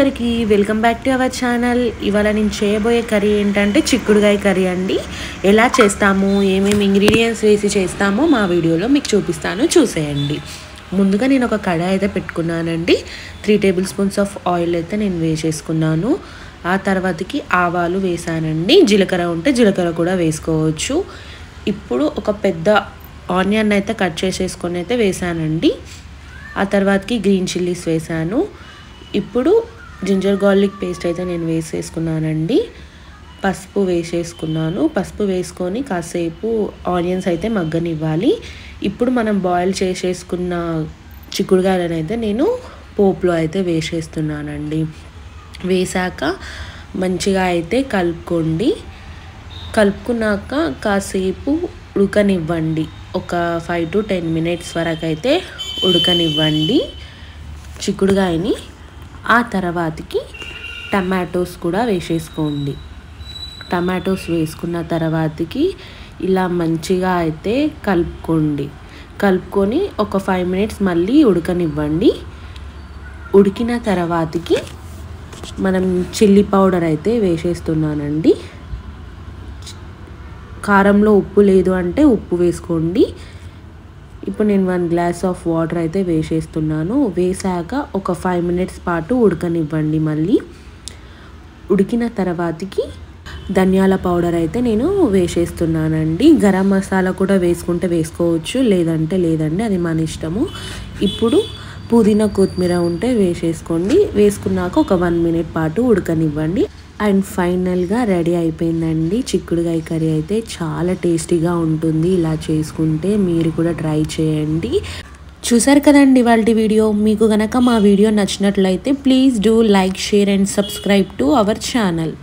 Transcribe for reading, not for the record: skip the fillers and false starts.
అందరికీ welcome back to our channel. ఇవాళ నేను చేయబోయే కర్రీ ఏంటంటే చిక్కుడుగాయ కర్రీ అండి. ఎలా చేస్తాము, ఏమేమి ఇంగ్రీడియంట్స్ వేసి చేస్తామో మా వీడియోలో మీకు చూపిస్తాను, చూసేయండి. ముందుగా నేను ఒక కడాయి అయితే పెట్టుకున్నానండి. 3 టేబుల్ స్పూన్స్ ఆఫ్ ఆయిల్ అయితే నేను వేసేసుకున్నాను. ఆ తర్వాతకి ఆవాలు వేసానండి. జీలకర్ర ఉంటే జీలకర్ర కూడా వేసుకోవచ్చు. ఇప్పుడు ఒక పెద్ద ఆనియన్ అయితే కట్ చేసేసుకొని అయితే వేసానండి. ఆ తర్వాతకి గ్రీన్ చిల్లీస్ వేసాను. ఇప్పుడు జింజర్ గార్లిక్ పేస్ట్ అయితే నేను వేసేసుకున్నానండి. పసుపు వేసేసుకున్నాను. పసుపు వేసుకొని కాసేపు ఆనియన్స్ అయితే మగ్గనివ్వాలి. ఇప్పుడు మనం బాయిల్ చేసేసుకున్న చిక్కుడుగాయలను అయితే నేను పోపులో అయితే వేసేస్తున్నానండి. వేసాక మంచిగా అయితే కలుపుకోండి. కలుపుకున్నాక కాసేపు ఉడకనివ్వండి. ఒక 5 to 10 minutes వరకు అయితే ఉడకనివ్వండి చిక్కుడుగాయని. ఆ తర్వాతకి టమాటోస్ కూడా వేసేసుకోండి. టమాటోస్ వేసుకున్న తర్వాతకి ఇలా మంచిగా అయితే కలుపుకొని ఒక 5 minutes మళ్ళీ ఉడకనివ్వండి. ఉడికిన తర్వాతకి మనం చిల్లీ పౌడర్ అయితే వేసేస్తున్నానండి. కారంలో ఉప్పు లేదు అంటే ఉప్పు వేసుకోండి. ఇప్పుడు నేను 1 glass ఆఫ్ వాటర్ అయితే వేసేస్తున్నాను. వేసాక ఒక 5 minutes పాటు ఉడకనివ్వండి. మళ్ళీ ఉడికిన తర్వాతకి ధనియాల పౌడర్ అయితే నేను వేసేస్తున్నానండి. గరం మసాలా కూడా వేసుకుంటే వేసుకోవచ్చు, లేదంటే లేదండి, అది మన ఇష్టము. ఇప్పుడు పుదీనా కొత్తిమీర ఉంటే వేసేసుకోండి. వేసుకున్నాక ఒక 1 minute పాటు ఉడకనివ్వండి. అండ్ ఫైనల్గా రెడీ అయిపోయిందండి చిక్కుడుగాయ కర్రీ. అయితే చాలా టేస్టీగా ఉంటుంది. ఇలా చేసుకుంటే మీరు కూడా ట్రై చేయండి. చూసారు కదండి ఇవాళ వీడియో. మీకు కనుక మా వీడియో నచ్చినట్లయితే please do like, share and subscribe to our channel.